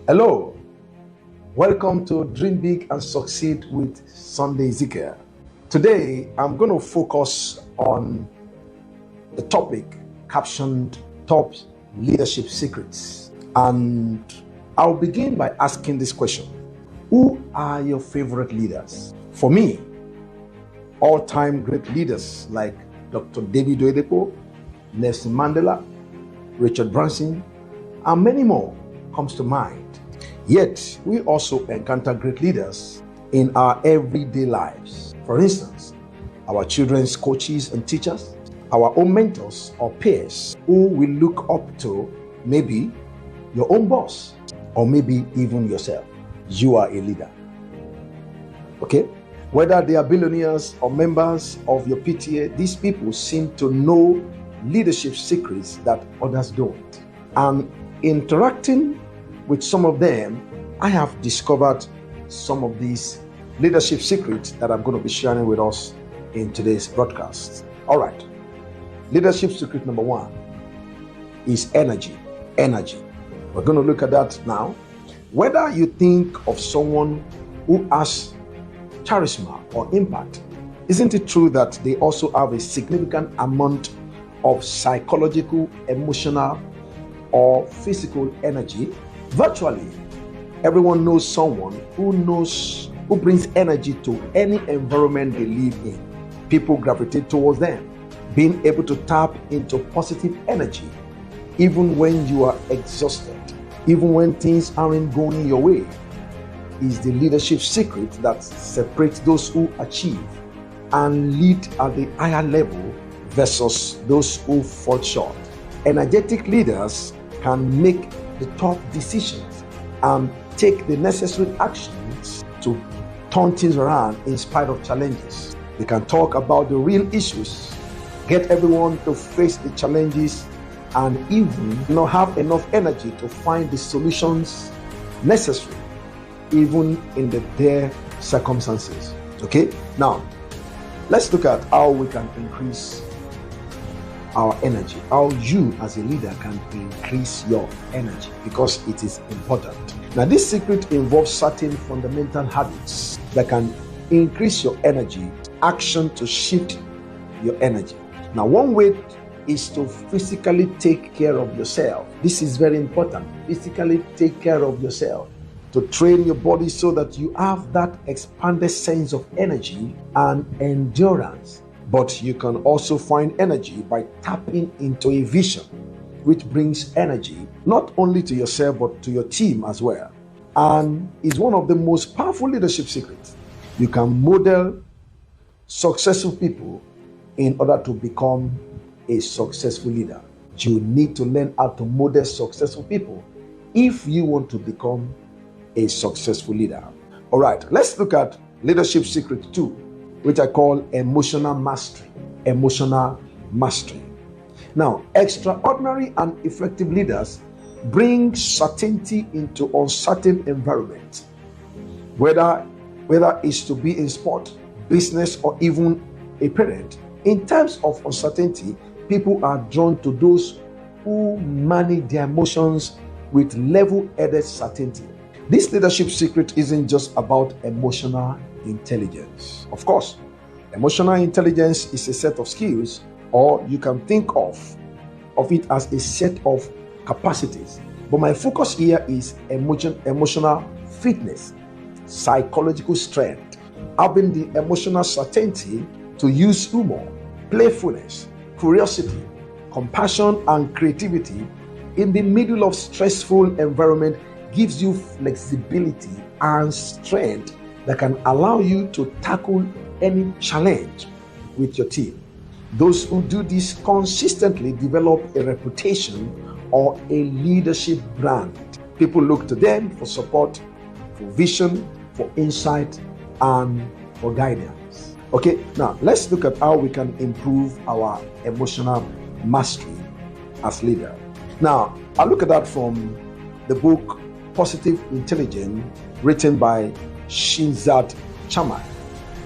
Hello, welcome to Dream Big and Succeed with Sunday Ezekiel. Today, I'm going to focus on the topic captioned Top Leadership Secrets. And I'll begin by asking this question: who are your favorite leaders? For me, all-time great leaders like Dr. David Oyedepo, Nelson Mandela, Richard Branson, and many more comes to mind. Yet, we also encounter great leaders in our everyday lives. For instance, our children's coaches and teachers, our own mentors or peers who we look up to, maybe your own boss, or maybe even yourself. You are a leader. Okay? Whether they are billionaires or members of your PTA, these people seem to know leadership secrets that others don't. And interacting with some of them, I have discovered some of these leadership secrets that I'm going to be sharing with us in today's broadcast. All right. Leadership secret number one is energy. Energy. We're going to look at that now. Whether you think of someone who has charisma or impact, isn't it true that they also have a significant amount of psychological, emotional, or physical energy? Virtually everyone knows someone who brings energy to any environment they live in. People gravitate towards them. Being able to tap into positive energy even when you are exhausted, even when things aren't going your way, is the leadership secret that separates those who achieve and lead at the higher level versus those who fall short. Energetic leaders can make the tough decisions and take the necessary actions to turn things around in spite of challenges. They can talk about the real issues, get everyone to face the challenges, and even not have enough energy to find the solutions necessary, even in the dire circumstances. Okay, now let's look at how we can increase our energy, how you as a leader can increase your energy, because it is important. Now, this secret involves certain fundamental habits that can increase your energy, action to shift your energy. Now, one way is to physically take care of yourself. This is very important. Physically take care of yourself, to train your body so that you have that expanded sense of energy and endurance. But you can also find energy by tapping into a vision, which brings energy not only to yourself but to your team as well, and is one of the most powerful leadership secrets. You can model successful people in order to become a successful leader. You need to learn how to model successful people if you want to become a successful leader. All right, let's look at leadership secret 2, which I call emotional mastery. Emotional mastery. Now, extraordinary and effective leaders bring certainty into uncertain environments. Whether it's to be in sport, business, or even a parent, in times of uncertainty, people are drawn to those who manage their emotions with level-headed certainty. This leadership secret isn't just about emotional intelligence. Of course, emotional intelligence is a set of skills, or you can think of it as a set of capacities. But my focus here is emotional fitness, psychological strength, having the emotional certainty to use humor, playfulness, curiosity, compassion, and creativity in the middle of stressful environment gives you flexibility and strength that can allow you to tackle any challenge with your team. Those who do this consistently develop a reputation or a leadership brand. People look to them for support, for vision, for insight, and for guidance. Okay, now let's look at how we can improve our emotional mastery as leader. Now, I'll look at that from the book Positive Intelligence, written by Shinzad Chamai.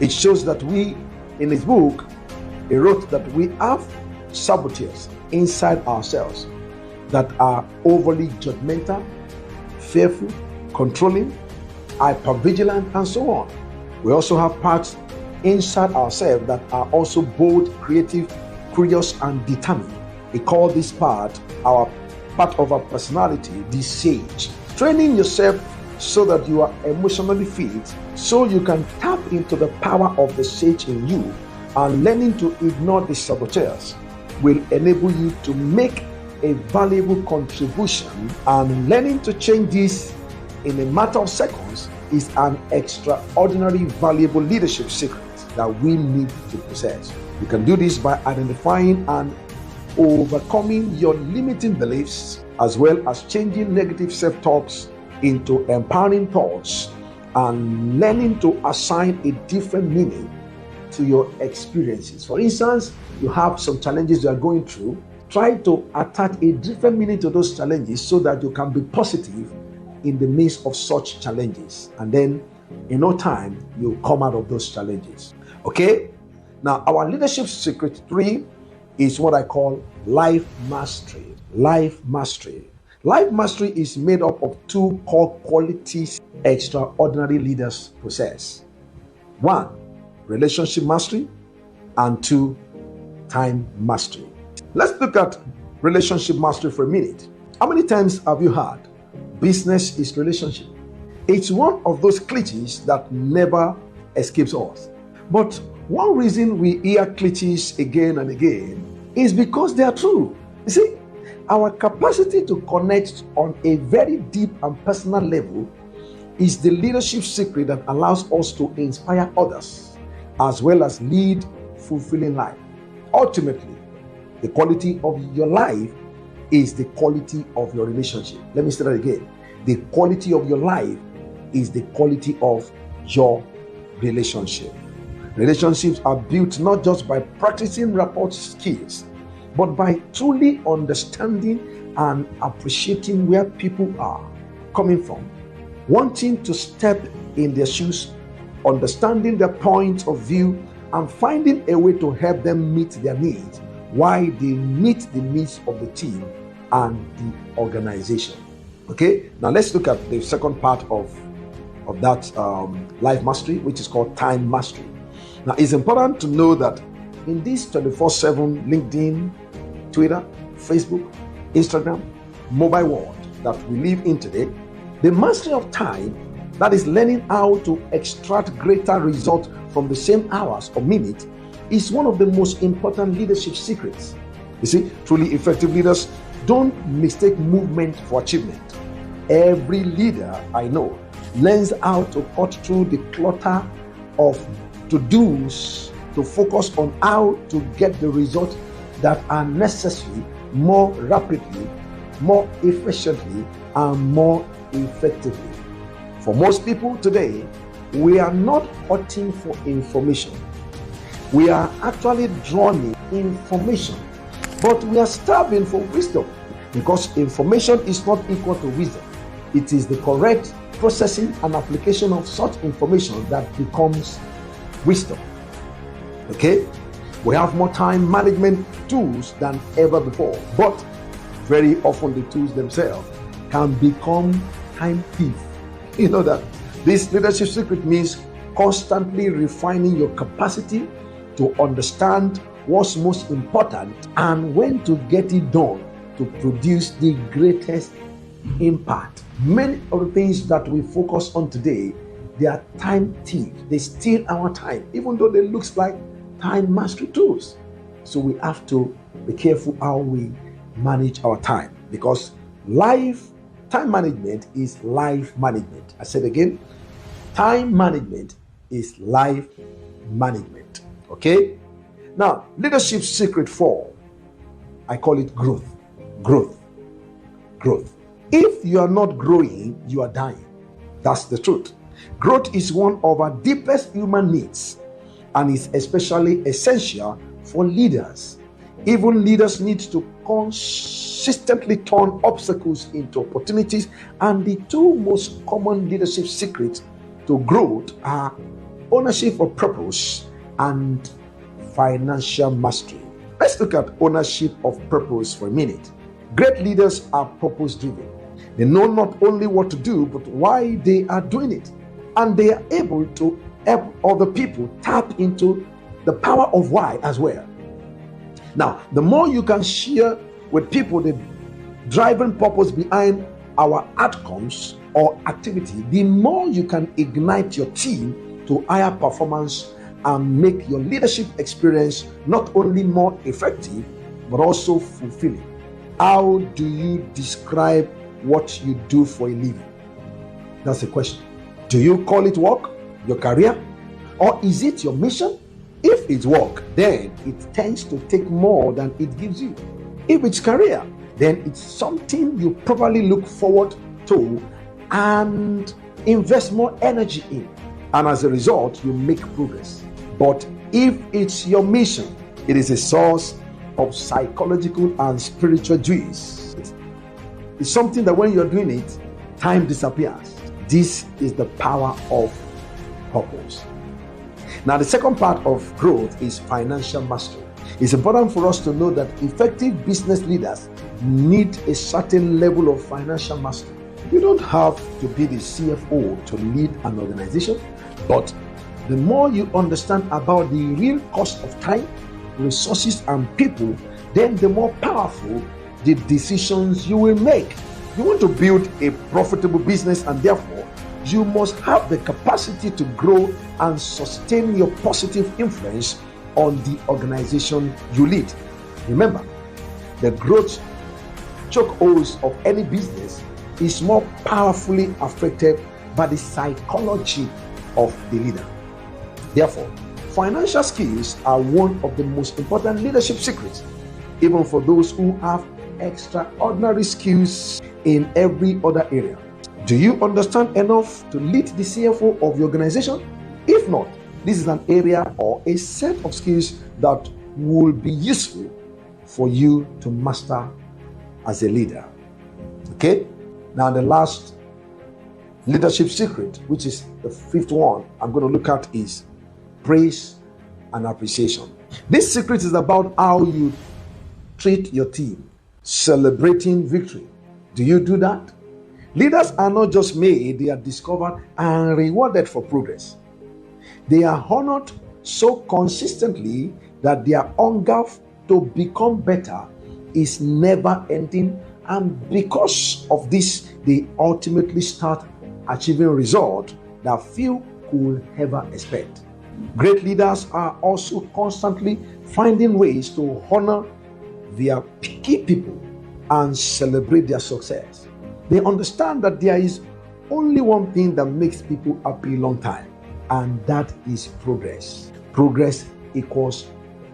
It shows that in his book, he wrote that we have saboteurs inside ourselves that are overly judgmental, fearful, controlling, hypervigilant, and so on. We also have parts inside ourselves that are also bold, creative, curious, and determined. We call this part of our personality, the sage. Training yourself so that you are emotionally fit, so you can tap into the power of the sage in you, and learning to ignore the saboteurs will enable you to make a valuable contribution. And learning to change this in a matter of seconds is an extraordinary valuable leadership secret that we need to possess. You can do this by identifying and overcoming your limiting beliefs, as well as changing negative self-talks into empowering thoughts, and learning to assign a different meaning to your experiences. For instance, you have some challenges you are going through. Try to attach a different meaning to those challenges so that you can be positive in the midst of such challenges. And then in no time, you'll come out of those challenges. Okay? Now, our leadership secret 3 is what I call life mastery. Life mastery. Life mastery is made up of 2 core qualities extraordinary leaders possess. 1, relationship mastery, and 2, time mastery. Let's look at relationship mastery for a minute. How many times have you heard business is relationship? It's one of those cliches that never escapes us. But one reason we hear cliches again and again is because they are true. You see, our capacity to connect on a very deep and personal level is the leadership secret that allows us to inspire others as well as lead fulfilling life. Ultimately, the quality of your life is the quality of your relationship. Let me say that again. The quality of your life is the quality of your relationship. Relationships are built not just by practicing rapport skills, but by truly understanding and appreciating where people are coming from, wanting to step in their shoes, understanding their point of view, and finding a way to help them meet their needs while they meet the needs of the team and the organization. Okay, now let's look at the second part of that life mastery, which is called time mastery. Now, it's important to know that in this 24/7 LinkedIn, Twitter, Facebook, Instagram, mobile world that we live in today, the mastery of time, that is learning how to extract greater results from the same hours or minutes, is one of the most important leadership secrets. You see, truly effective leaders don't mistake movement for achievement. Every leader I know learns how to cut through the clutter of to-dos to focus on how to get the results that are necessary more rapidly, more efficiently, and more effectively. For most people today, we are not hunting for information. We are actually drowning in information, but we are starving for wisdom, because information is not equal to wisdom. It is the correct processing and application of such information that becomes wisdom. Okay? We have more time management tools than ever before, but very often the tools themselves can become time thieves. You know that this leadership secret means constantly refining your capacity to understand what's most important and when to get it done to produce the greatest impact. Many of the things that we focus on today, they are time thieves. They steal our time, even though they look like time mastery tools. So we have to be careful how we manage our time, because time management is life management. I said again, time management is life management. Okay? Now, leadership secret 4, I call it growth. Growth. If you are not growing, you are dying. That's the truth. Growth is one of our deepest human needs and is especially essential for leaders. Even leaders need to consistently turn obstacles into opportunities, and the 2 most common leadership secrets to growth are ownership of purpose and financial mastery. Let's look at ownership of purpose for a minute. Great leaders are purpose-driven. They know not only what to do, but why they are doing it. And they are able to help other people tap into the power of why as well. Now, the more you can share with people the driving purpose behind our outcomes or activity, the more you can ignite your team to higher performance and make your leadership experience not only more effective, but also fulfilling. How do you describe what you do for a living? That's the question. Do you call it work, your career, or is it your mission? If it's work, then it tends to take more than it gives you. If it's career, then it's something you probably look forward to and invest more energy in. And as a result, you make progress. But if it's your mission, it is a source of psychological and spiritual joys. It's something that when you're doing it, time disappears. This is the power of purpose. Now, the second part of growth is financial mastery. It's important for us to know that effective business leaders need a certain level of financial mastery. You don't have to be the CFO to lead an organization, but the more you understand about the real cost of time, resources, and people, then the more powerful the decisions you will make. You want to build a profitable business, and therefore you must have the capacity to grow and sustain your positive influence on the organization you lead. Remember, the growth chokeholds of any business is more powerfully affected by the psychology of the leader. Therefore, financial skills are one of the most important leadership secrets, even for those who have extraordinary skills in every other area. Do you understand enough to lead the CFO of your organization? If not, this is an area or a set of skills that will be useful for you to master as a leader. Okay? Now, the last leadership secret, which is the fifth one I'm going to look at, is praise and appreciation. This secret is about how you treat your team, celebrating victory. Do you do that? Leaders are not just made, they are discovered and rewarded for progress. They are honored so consistently that their hunger to become better is never ending, and because of this, they ultimately start achieving results that few could ever expect. Great leaders are also constantly finding ways to honor their key people and celebrate their success. They understand that there is only one thing that makes people happy long time, and that is progress. Progress equals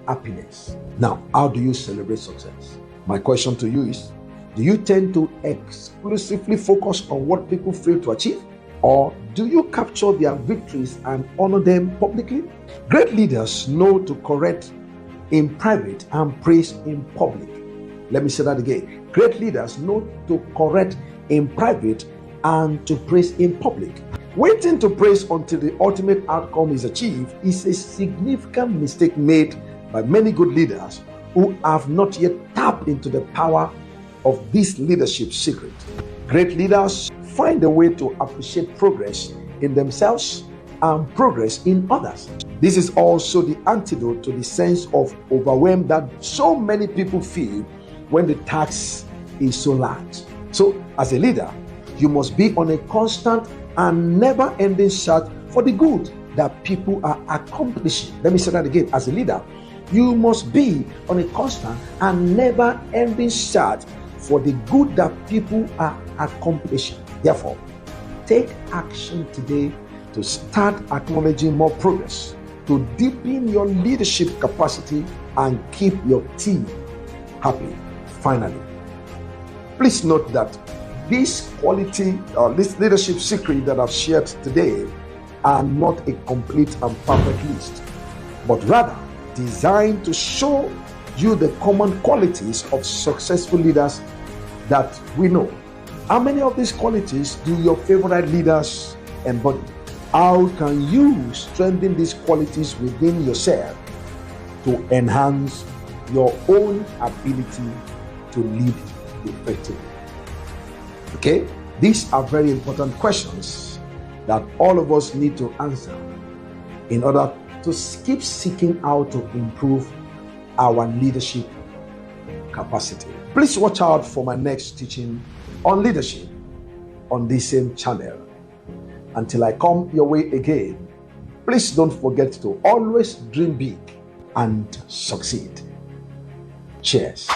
happiness. Now, how do you celebrate success? My question to you is, do you tend to exclusively focus on what people fail to achieve? Or do you capture their victories and honor them publicly? Great leaders know to correct in private and praise in public. Let me say that again. Great leaders know to correct in private and to praise in public. Waiting to praise until the ultimate outcome is achieved is a significant mistake made by many good leaders who have not yet tapped into the power of this leadership secret. Great leaders find a way to appreciate progress in themselves and progress in others. This is also the antidote to the sense of overwhelm that so many people feel when the task is so large. So, as a leader, you must be on a constant and never-ending search for the good that people are accomplishing. Let me say that again. As a leader, you must be on a constant and never-ending search for the good that people are accomplishing. Therefore, take action today to start acknowledging more progress, to deepen your leadership capacity and keep your team happy. Finally, please note that this quality or this leadership secret that I've shared today are not a complete and perfect list, but rather designed to show you the common qualities of successful leaders that we know. How many of these qualities do your favorite leaders embody? How can you strengthen these qualities within yourself to enhance your own ability to lead effectively? Okay? These are very important questions that all of us need to answer in order to keep seeking how to improve our leadership capacity. Please watch out for my next teaching on leadership on this same channel. Until I come your way again, please don't forget to always dream big and succeed. Cheers.